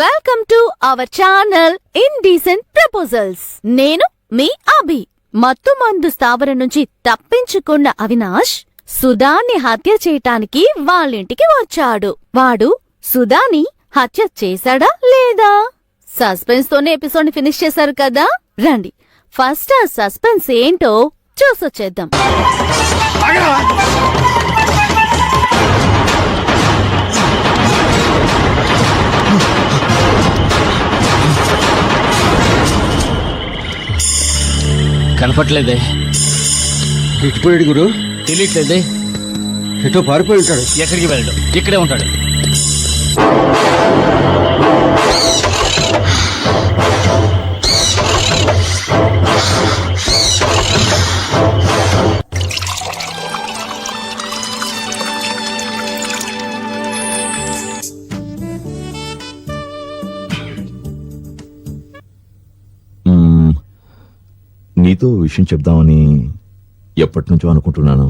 Welcome to our channel indecent proposals. నేను మీ అభి. మత్తు మందు స్థావరం నుంచి తప్పించుకున్న అవినాష్ సుధాని హత్య చేయటానికి వాళ్ళింటికి వచ్చాడు. వాడు సుధాని హత్య చేశాడా లేదా? సస్పెన్స్ తోనే ఎపిసోడ్ ని ఫినిష్ చేశారు కదా. రండి ఫస్ట్ ఆ సస్పెన్స్ ఏంటో చూసొచ్చేద్దాం. కనపట్లేదే. ఇటుపోయాడు గురు. తెలియట్లేదే. ఎటో పారిపోయి ఉంటాడు. ఎక్కడికి వెళ్ళడు, ఇక్కడే ఉంటాడు. నీతో విషయం చెప్దామని ఎప్పటి నుంచో అనుకుంటున్నాను,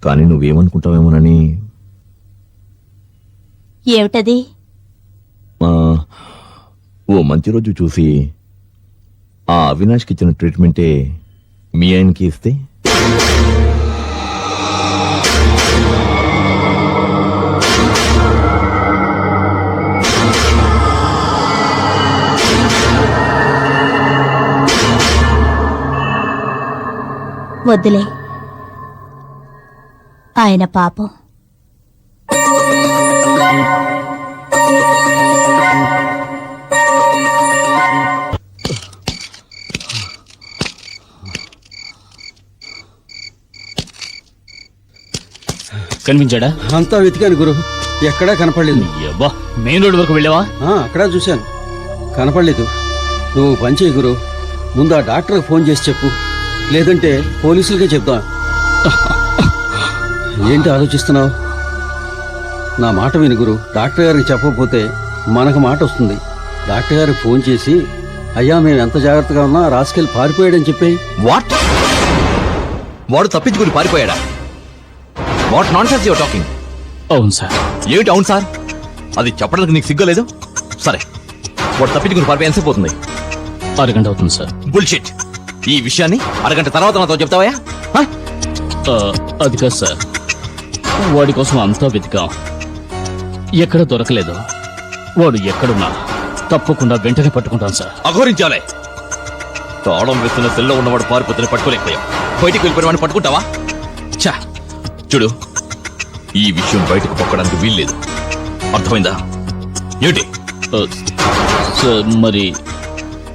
కానీ నువ్వేమనుకుంటావేమోనని. ఏమిటది? ఓ మంచి రోజు చూసి ఆ అవినాష్కి ఇచ్చిన ట్రీట్మెంటే మీ ఆయనకి ఇస్తే వద్దులే, ఆయన పాపం. కనిపించాడా? అంతా వెతికాను గురు, ఎక్కడా కనపడలేదు. అబ్బా, మెయిన్ రోడ్ వరకు వెళ్ళావా? అక్కడా చూశాను, కనపడలేదు. నువ్వు పని చేయి గురు, ముందు ఆ డాక్టర్కి ఫోన్ చేసి చెప్పు, లేదంటే పోలీసులకే చెప్దాం. ఏంటి ఆలోచిస్తున్నావు? నా మాట విను గురు. డాక్టర్ గారికి చెప్పకపోతే మనకు మాట వస్తుంది. డాక్టర్ గారికి ఫోన్ చేసి, అయ్యా మేము ఎంత జాగ్రత్తగా ఉన్నా రాసుకెళ్ళి పారిపోయాడని చెప్పి. వాట్? వాడు తప్పించుకుని పారిపోయాడా? What nonsense your talking? అవును సార్. ఏమిటి అవును సార్? అది చెప్పడానికి నీకు సిగ్గులేదు? సరే, వాడు తప్పించుకుని పారిపోయి ఎంతసేపు అవుతుంది? అరగంట అవుతుంది సార్. బుల్షిట్. ఈ విషయాన్ని అరగంట తర్వాత నాతో చెప్తావా? అది కాదు సార్, వాడి కోసం అంతా వెతికాం, ఎక్కడ దొరకలేదు. వాడు ఎక్కడున్నా తప్పకుండా వెంటనే పట్టుకుంటాం సార్. అఘోరించాలే. తాళం వేస్తున్న సెల్లో ఉన్నవాడు పారిపోతున్న పట్టుకోలేకపోయాం. బయటికి వెళ్ళిపోయిన వాడిని పట్టుకుంటావా? చా, చూడు, ఈ విషయం బయటకు పొక్కడానికి వీల్లేదు, అర్థమైందా? ఏంటి సార్, మరి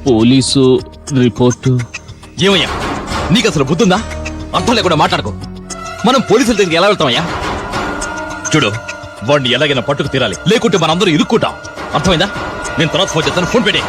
పోలీసు రిపోర్టు? ఏమయ్యా, నీకు అసలు బుద్ధుందా? అర్థం లేకుండా మాట్లాడుకో. మనం పోలీసుల దగ్గరికి ఎలా వెళ్తామయ్యా? చూడు, వాడిని ఎలాగైనా పట్టుకు తీరాలి, లేకుంటే మనందరూ ఇరుక్కుంటాం, అర్థమైందా? నేను తర్వాత ఫోన్ చేస్తాను, ఫోన్ పెట్టే.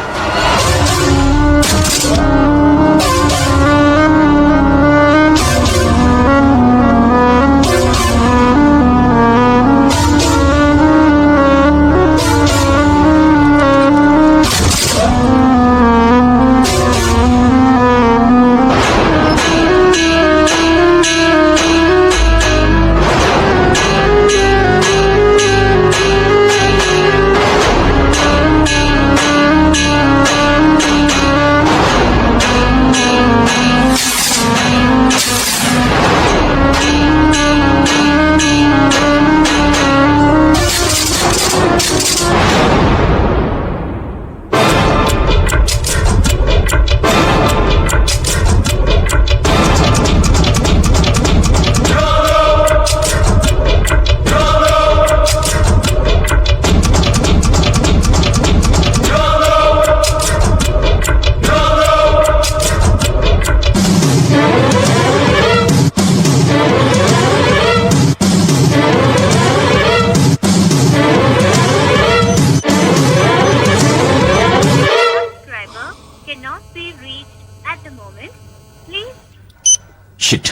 షిట్.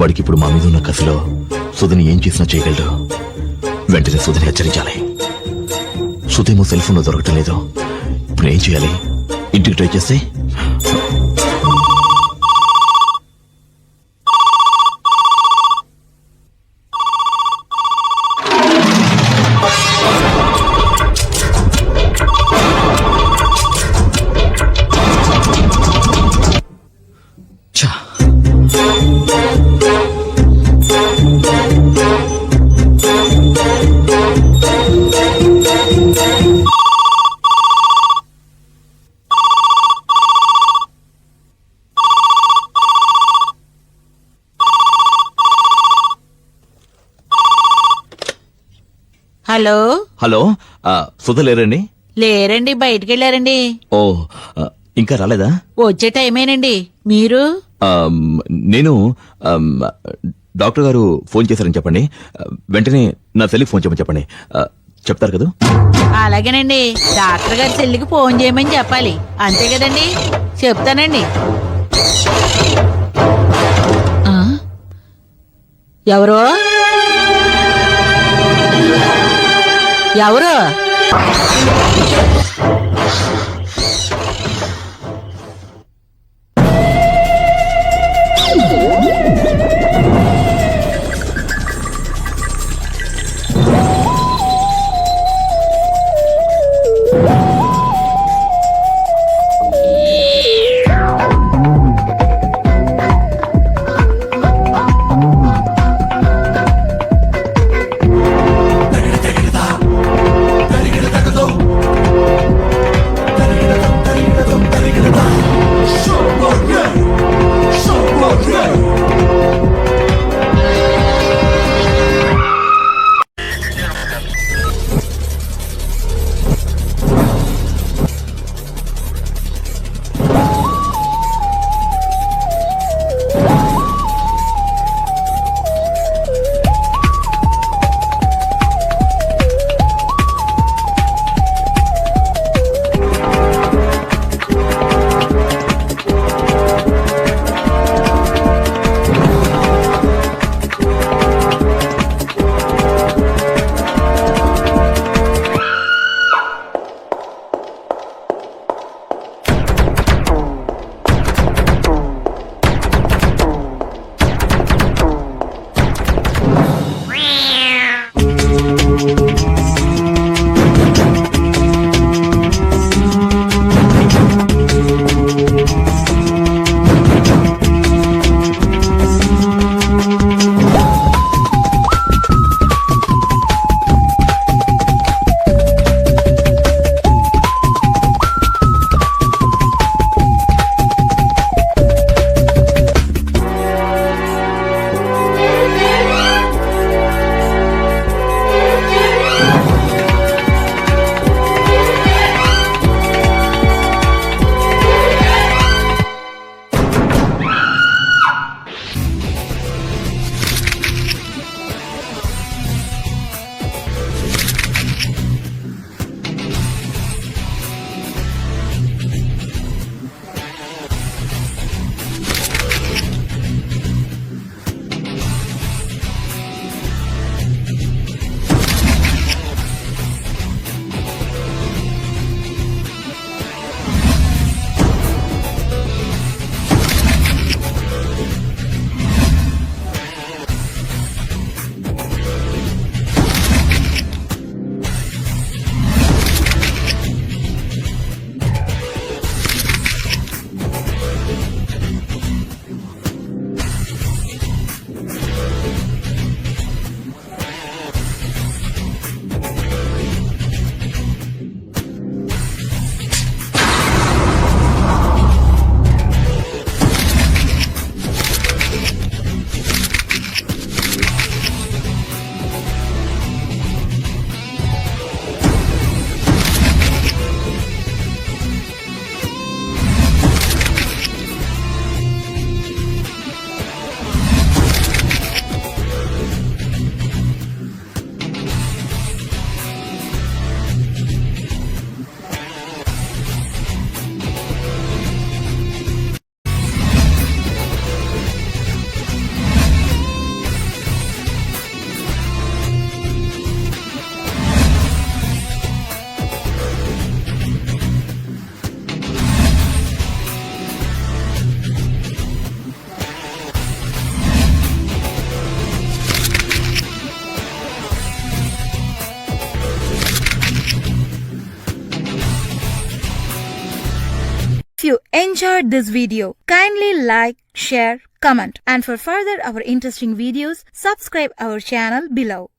వాడికి ఇప్పుడు మా మీద ఉన్న కసిలో సుధిని ఏం చేసినా చేయగలడు. వెంటనే సుధిని హెచ్చరించాలి. సుధేమో సెల్ ఫోన్ లో దొరకటం లేదు. ఇప్పుడు ఏం చేయాలి? ఇంటికి ట్రై చేస్తే హలో హలో సుధ లేరండి? లేరండి, బయటికెళ్ళారండి. ఓ ఇంకా రాలేదా? వచ్చే టైమేనండి. మీరు? నేను డాక్టర్ గారు ఫోన్ చేశారని చెప్పండి. వెంటనే నా సెల్లికి ఫోన్ చేయమని చెప్పండి. చెప్తారు కదా? అలాగేనండి. డాక్టర్ గారి చెల్లికి ఫోన్ చేయమని చెప్పాలి, అంతే కదండి? చెప్తానండి. ఎవరో ఎవరో If you enjoyed this video, kindly like, share, comment, and for further our interesting videos, subscribe our channel below.